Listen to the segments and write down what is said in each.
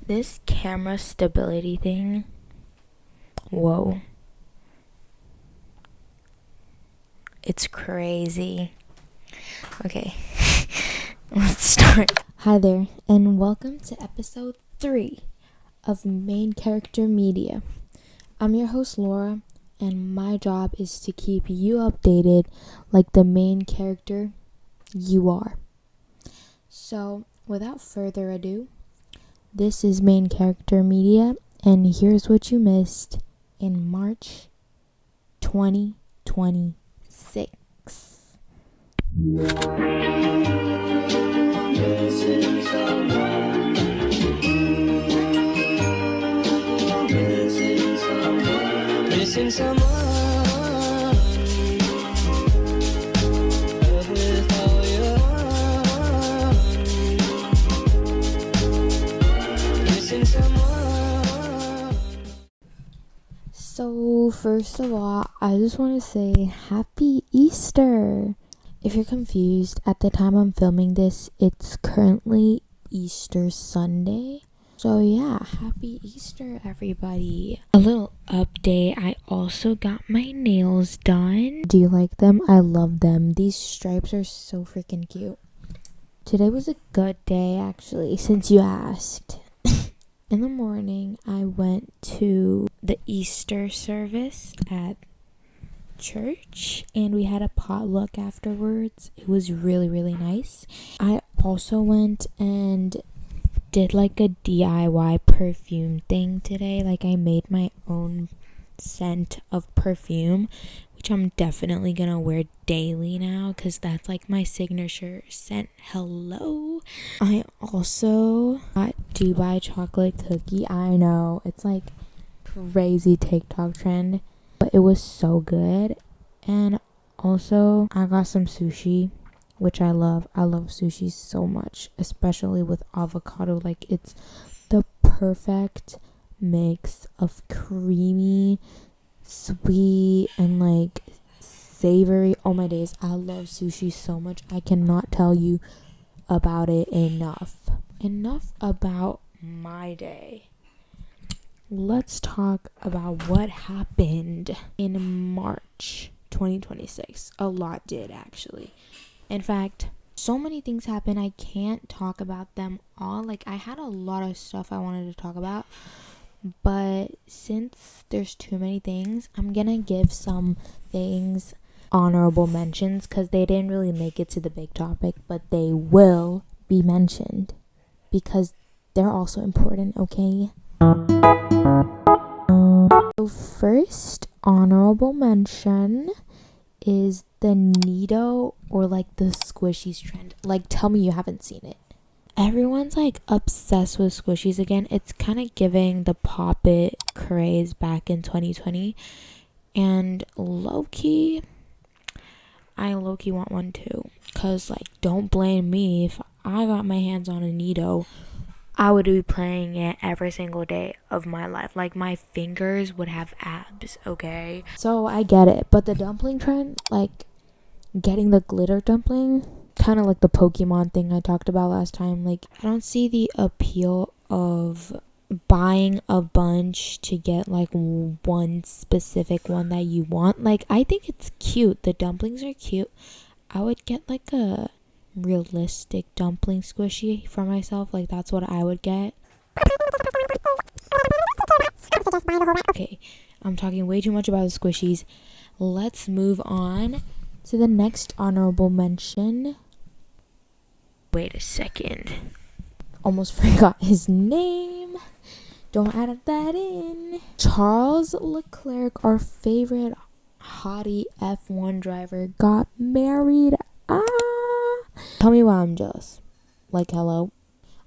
This camera stability thing, whoa, it's crazy. Okay, let's start. Hi there, and welcome to episode 3 of Main Character Media. I'm your host, Laura, and my job is to keep you updated like the main character you are. So, without further ado, this is Main Character Media, and here's what you missed in March 2026. Missing someone with all your heart. Missing someone. So, first of all, I just want to say Happy Easter. If you're confused, at the time I'm filming this, it's currently Easter Sunday. So yeah, happy Easter, everybody. A little update, I also got my nails done. Do you like them? I love them. These stripes are so freaking cute. Today was a good day, actually, since you asked. In the morning, I went to the Easter service at church and we had a potluck afterwards. It was really, really nice. I also went and did like a DIY perfume thing today. Like I made my own scent of perfume, which I'm definitely gonna wear daily now because that's like my signature scent. Hello. I also got Dubai chocolate cookie. I know it's like crazy TikTok trend, but it was so good. And also I got some sushi, which I love. I love sushi so much, especially with avocado. Like it's the perfect mix of creamy, sweet, and like savory. Oh my days, I love sushi so much. I cannot tell you about it enough. Enough about my day. Let's talk about what happened in March 2026. A lot did, actually. In fact, so many things happened. I can't talk about them all. Like, I had a lot of stuff I wanted to talk about, but since there's too many things, I'm gonna give some things honorable mentions because they didn't really make it to the big topic, but they will be mentioned because they're also important, okay? So first honorable mention is the Neato or like the squishies trend. Like, tell me you haven't seen it. Everyone's like obsessed with squishies again. It's kind of giving the Pop It craze back in 2020. And I low-key want one too. Cause like, don't blame me if I got my hands on a Neato. I would be playing it every single day of my life. Like, my fingers would have abs, okay? So, I get it. But the dumpling trend, like, getting the glitter dumpling, kind of like the Pokemon thing I talked about last time. Like, I don't see the appeal of buying a bunch to get, like, one specific one that you want. Like, I think it's cute. The dumplings are cute. I would get, like, a realistic dumpling squishy for myself. Like, that's what I would get. Okay, I'm talking way too much about the squishies. Let's move on to the next honorable mention. Wait a second. Almost forgot his name. Don't add that in. Charles Leclerc, our favorite hottie F1 driver, got married. Tell me why I'm jealous. Like, hello.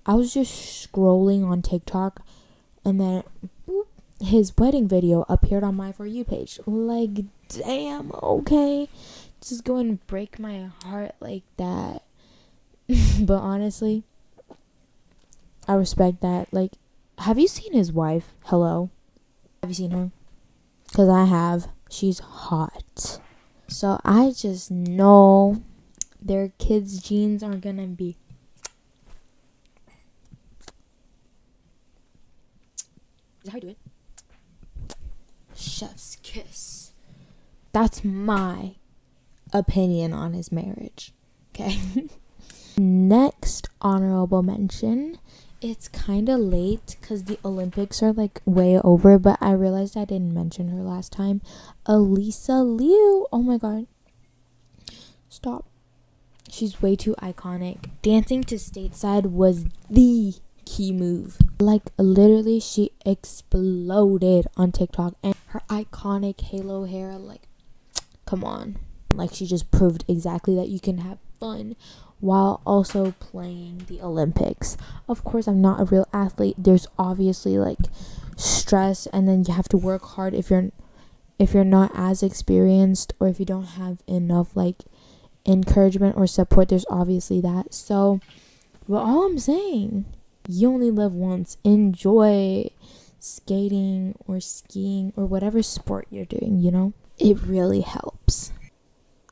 I was just scrolling on TikTok and then boop, his wedding video appeared on my For You page. Like, damn, okay. Just go and break my heart like that. But honestly, I respect that. Like, have you seen his wife? Hello. Have you seen her? Because I have. She's hot. So I just know their kids' genes are gonna be Is that how you do it? Chef's kiss. That's my opinion on his marriage. Okay. Next honorable mention. It's kind of late because the Olympics are like way over, but I realized I didn't mention her last time. Elisa Liu. Oh my god. Stop. She's way too iconic. Dancing to Stateside was the key move. Like literally she exploded on TikTok, and her iconic halo hair, like, come on. Like she just proved exactly that you can have fun while also playing the Olympics. Of course, I'm not a real athlete. There's obviously like stress, and then you have to work hard if you're not as experienced, or if you don't have enough like encouragement or support. There's obviously that. So, but all I'm saying, you only live once. Enjoy skating or skiing or whatever sport you're doing, you know? It really helps.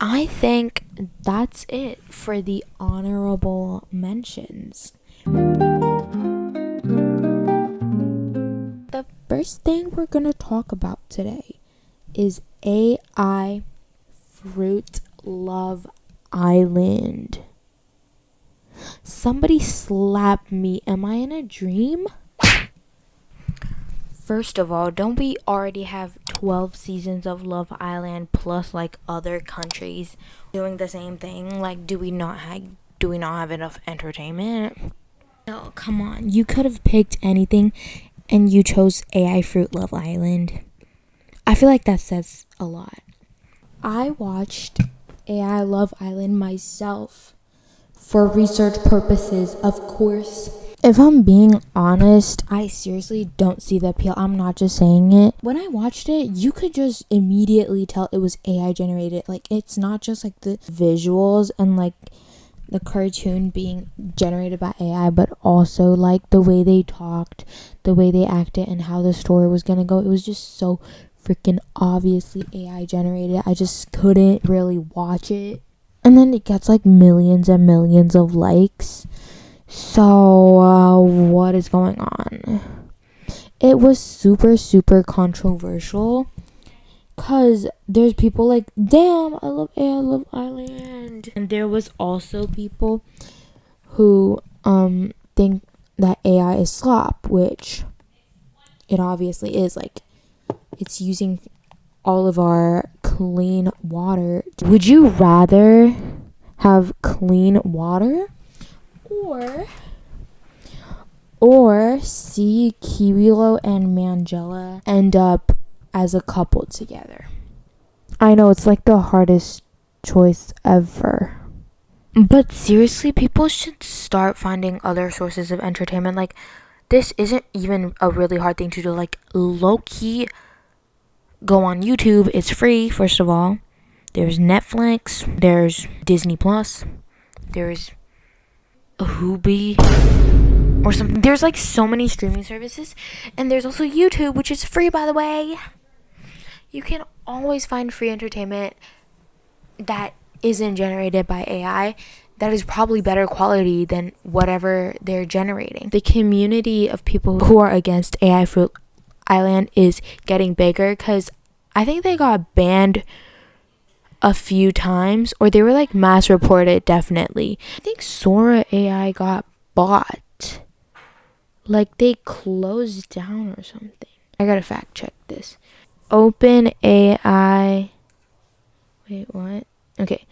I think that's it for the honorable mentions. The first thing we're going to talk about today is AI Fruit Love Island. Somebody slap me. Am I in a dream? First of all, don't we already have 12 seasons of Love Island plus like other countries doing the same thing? Like, do we not have enough entertainment? No, come on. You could have picked anything and you chose AI Fruit Love Island. I feel like that says a lot. I watched AI Love Island myself for research purposes, of course. If I'm being honest, I seriously don't see the appeal. I'm not just saying it. When I watched it, you could just immediately tell it was AI generated. Like, it's not just like the visuals and like the cartoon being generated by AI, but also like the way they talked, the way they acted, and how the story was gonna go. It was just so freaking obviously AI generated. I just couldn't really watch it. And then it gets like millions and millions of likes. So, what is going on? It was super, super controversial. Because there's people like, damn, I love AI Love Island. And there was also people who think that AI is slop, which it obviously is. Like, it's using all of our clean water. Would you rather have clean water or see Kiwilo and Mangela end up as a couple together? I know it's like the hardest choice ever. But seriously, people should start finding other sources of entertainment. Like, this isn't even a really hard thing to do. Like, low-key, go on YouTube. It's free, first of all. There's Netflix. There's Disney Plus. There's Hubi or something. There's like so many streaming services. And there's also YouTube, which is free, by the way. You can always find free entertainment that isn't generated by AI, that is probably better quality than whatever they're generating. The community of people who are against AI Fruit Island is getting bigger, because I think they got banned a few times, or they were like mass reported. Definitely, I think Sora AI got bought, like they closed down or something. I gotta fact check this. OpenAI, wait, what? Okay,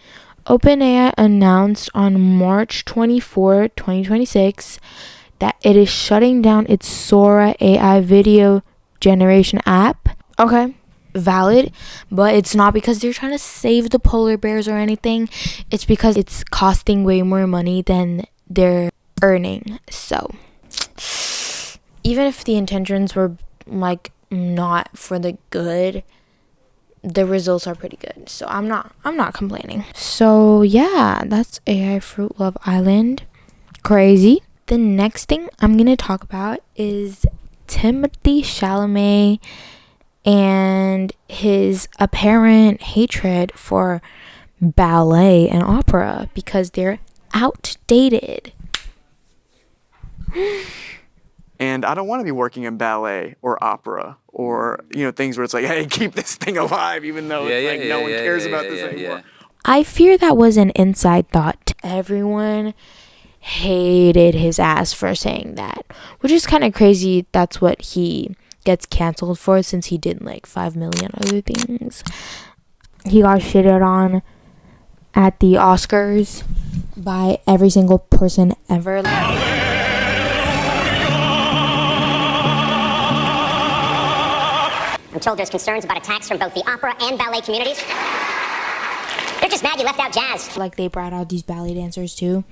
OpenAI announced on March 24, 2026 that it is shutting down its Sora AI video generation app. Okay, valid, but it's not because they're trying to save the polar bears or anything. It's because it's costing way more money than they're earning. So even if the intentions were like not for the good, the results are pretty good. So I'm not complaining. So yeah, that's AI Fruit Love Island. Crazy. The next thing I'm gonna talk about is Timothée Chalamet and his apparent hatred for ballet and opera because they're outdated. And I don't want to be working in ballet or opera or, you know, things where it's like, hey, keep this thing alive, even though no one cares about this anymore. I fear that was an inside thought. Everyone hated his ass for saying that, which is kind of crazy. That's what he gets canceled for, since he did like 5 million other things. He got shitted on at the Oscars by every single person ever. I'm told there's concerns about attacks from both the opera and ballet communities. They're just mad you left out jazz. Like, they brought out these ballet dancers too.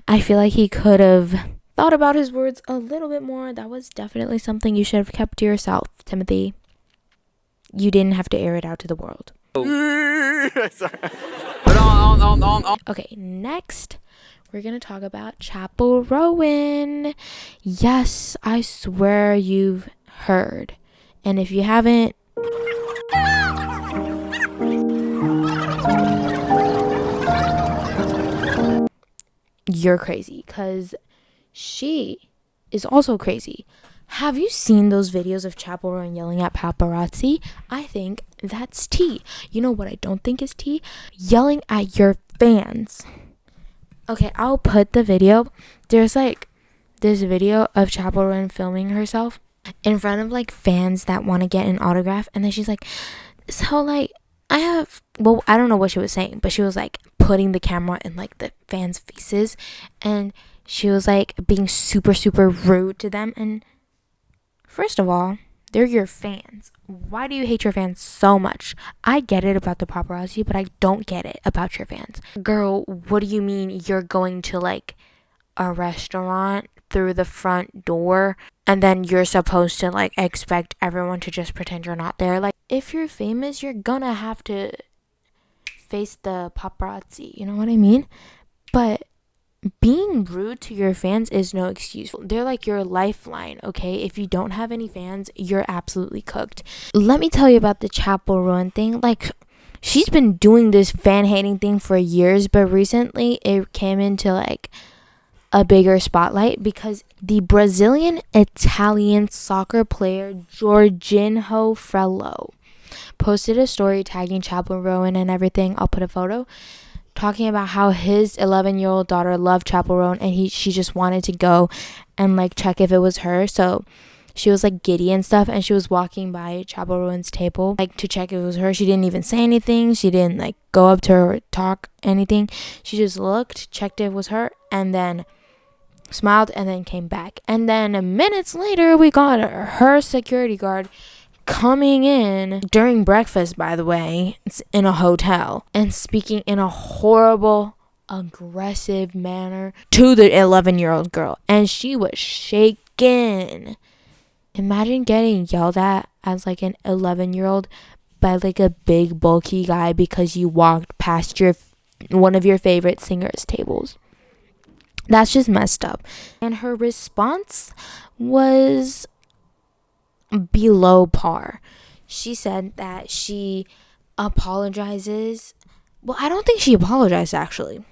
I feel like he could have thought about his words a little bit more. That was definitely something you should have kept to yourself, Timothy. You didn't have to air it out to the world. Sorry. Okay, next we're gonna talk about Chappell Rowan. Yes, I swear you've heard. And if you haven't, you're crazy, because she is also crazy. Have you seen those videos of Chappell Rowan yelling at paparazzi? I think that's tea. You know what I don't think is tea? Yelling at your fans. Okay, I'll put the video. There's like this video of Chappell Rowan filming herself in front of like fans that want to get an autograph, and then she's like, so like, I don't know what she was saying, but she was like putting the camera in like the fans' faces, and she was like being super, super rude to them. And first of all, they're your fans. Why do you hate your fans so much? I get it about the paparazzi, but I don't get it about your fans. Girl, what do you mean you're going to like a restaurant through the front door and then you're supposed to like expect everyone to just pretend you're not there? Like, if you're famous, you're gonna have to face the paparazzi, you know what I mean? But being rude to your fans is no excuse. They're like your lifeline, okay? If you don't have any fans, you're absolutely cooked. Let me tell you about the Chappell Rowan thing. Like, she's been doing this fan hating thing for years, but recently it came into like a bigger spotlight because the Brazilian Italian soccer player Jorginho Frello posted a story tagging Chappell Rowan and everything. I'll put a photo, talking about how his 11-year-old daughter loved Chappell Rowan, and she just wanted to go and like check if it was her. So she was like giddy and stuff, and she was walking by Chappell Rowan's table like to check if it was her. She didn't even say anything. She didn't like go up to her or talk anything. She just looked, checked if it was her, and then smiled, and then came back. And then minutes later, we got her security guard coming in during breakfast, by the way, in a hotel, and speaking in a horrible, aggressive manner to the 11-year-old girl, and she was shaken. Imagine getting yelled at as like an 11-year-old by like a big bulky guy because you walked past one of your favorite singers' tables. That's just messed up. And her response was below par. She said that she apologizes. Well, I don't think she apologized, actually.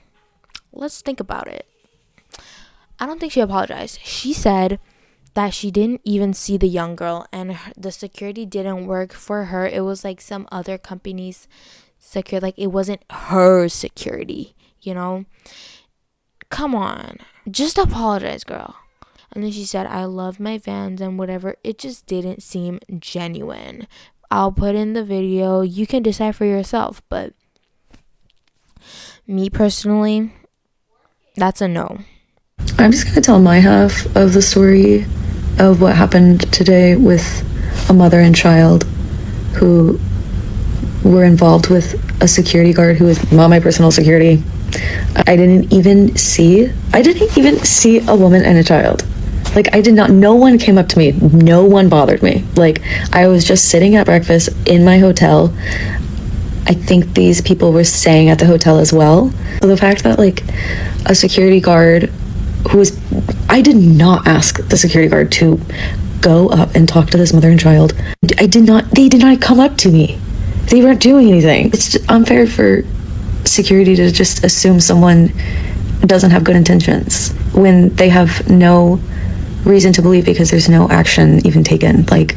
Let's think about it. I don't think she apologized. She said that she didn't even see the young girl, and the security didn't work for her. It was like some other company's security. Like, it wasn't her security, you know? Come on. Just apologize, girl. And then she said, I love my fans and whatever. It just didn't seem genuine. I'll put in the video. You can decide for yourself. But me personally, that's a no. I'm just going to tell my half of the story of what happened today with a mother and child who were involved with a security guard who was not my personal security. I didn't even see a woman and a child. Like, no one came up to me. No one bothered me. Like, I was just sitting at breakfast in my hotel. I think these people were staying at the hotel as well. So the fact that, like, a security guard I did not ask the security guard to go up and talk to this mother and child. They did not come up to me. They weren't doing anything. It's unfair for security to just assume someone doesn't have good intentions when they have no reason to believe because there's no action even taken. Like,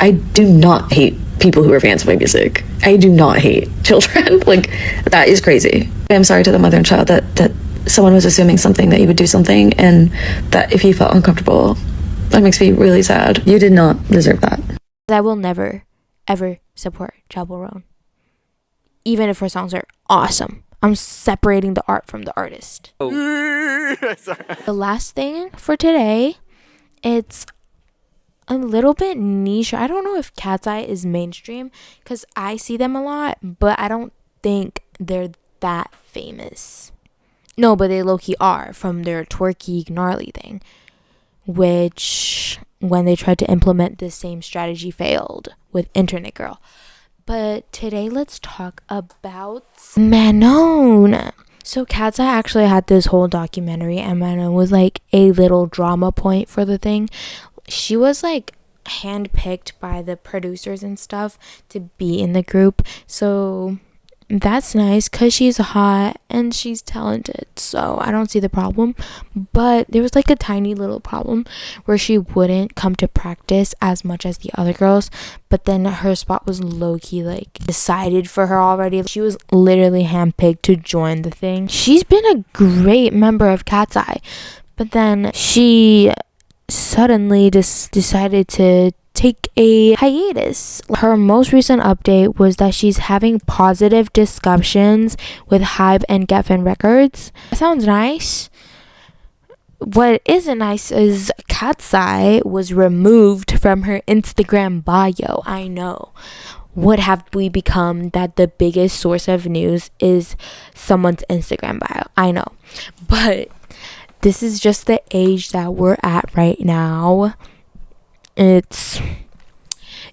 I do not hate people who are fans of my music. I do not hate children. Like, that is crazy. I'm sorry to the mother and child that someone was assuming something, that you would do something, and that if you felt uncomfortable, that makes me really sad. You did not deserve that. I will never, ever support Chappell Roan, even if her songs are awesome. I'm separating the art from the artist. Sorry. The last thing for today, it's a little bit niche. I don't know if Cat's Eye is mainstream because I see them a lot, but I don't think they're that famous. No, but they low-key are from their twerky gnarly thing, which when they tried to implement this same strategy failed with Internet Girl. But today let's talk about Manon. So Cat's Eye actually had this whole documentary, and Manon was like a little drama point for the thing. She was like handpicked by the producers and stuff to be in the group, so that's nice because she's hot and she's talented, so I don't see the problem. But there was like a tiny little problem where she wouldn't come to practice as much as the other girls, but then her spot was low-key like decided for her already. She was literally handpicked to join the thing. She's been a great member of Cat's Eye, but then she suddenly just decided to take a hiatus. Her most recent update was that she's having positive discussions with Hybe and Geffen Records. That sounds nice. What isn't nice is Cat's Eye was removed from her Instagram bio. I know. What have we become that the biggest source of news is someone's Instagram bio? I know. But this is just the age that we're at right now. It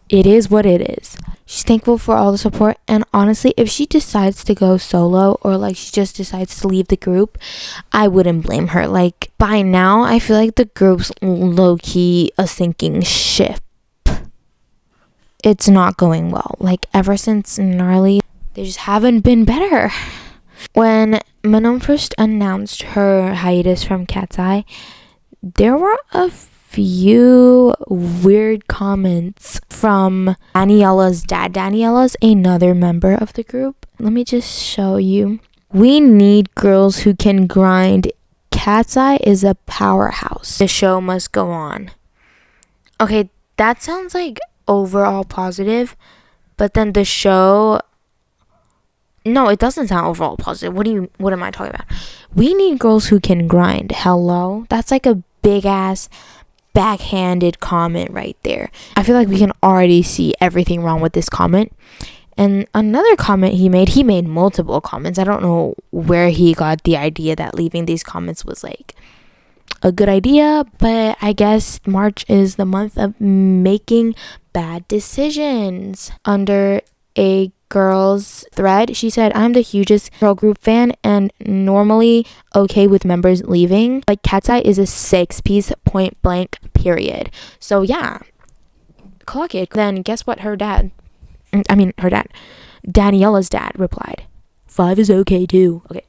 is what it is. She's thankful for all the support, and honestly, if she decides to go solo or like she just decides to leave the group, I wouldn't blame her. Like, by now I feel like the group's low-key a sinking ship. It's not going well. Like, ever since Gnarly, they just haven't been better. When Manon first announced her hiatus from Cat's Eye, there were a few weird comments from Daniella's dad. Daniella's another member of the group. Let me just show you. We need girls who can grind. Cat's Eye is a powerhouse. The show must go on. Okay, that sounds like overall positive, but then the show... No, it doesn't sound overall positive. What am I talking about? We need girls who can grind. Hello? That's like a big ass backhanded comment right there. I feel like we can already see everything wrong with this comment. And another comment he made multiple comments. I don't know where he got the idea that leaving these comments was like a good idea, but I guess March is the month of making bad decisions. Under a girl's thread, she said, I'm the hugest girl group fan and normally okay with members leaving. Like, Cat's Eye is a 6-piece point blank period. So yeah, clock it. Then guess what her dad, Daniella's dad replied, 5 is okay too. Okay,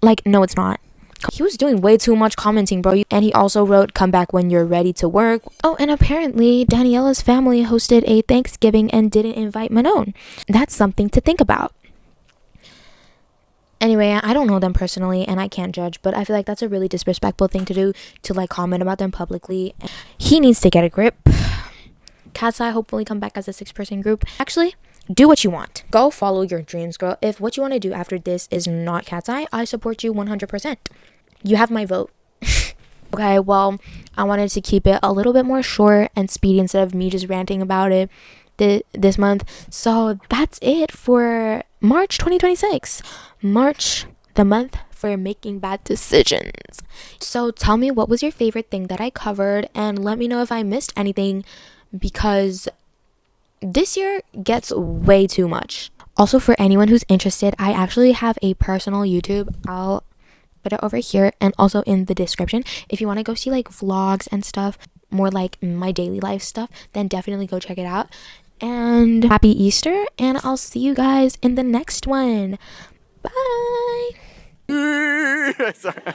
like, no it's not. He was doing way too much commenting, bro. And he also wrote, come back when you're ready to work. Oh, and apparently Daniella's family hosted a Thanksgiving and didn't invite Manon. That's something to think about. Anyway, I don't know them personally and I can't judge, but I feel like that's a really disrespectful thing to do, to like comment about them publicly. He needs to get a grip. Cat's Eye hopefully come back as a 6-person group. Actually, do what you want. Go follow your dreams, girl. If what you want to do after this is not Cat's Eye, I support you 100%. You have my vote. Okay, well, I wanted to keep it a little bit more short and speedy instead of me just ranting about it this month. So that's it for March 2026. March, the month for making bad decisions. So tell me, what was your favorite thing that I covered, and let me know if I missed anything, because this year gets way too much. Also, for anyone who's interested, I actually have a personal YouTube. I'll put it over here and also in the description. If you want to go see like vlogs and stuff, more like my daily life stuff, then definitely go check it out. And happy Easter, and I'll see you guys in the next one. Bye. Sorry.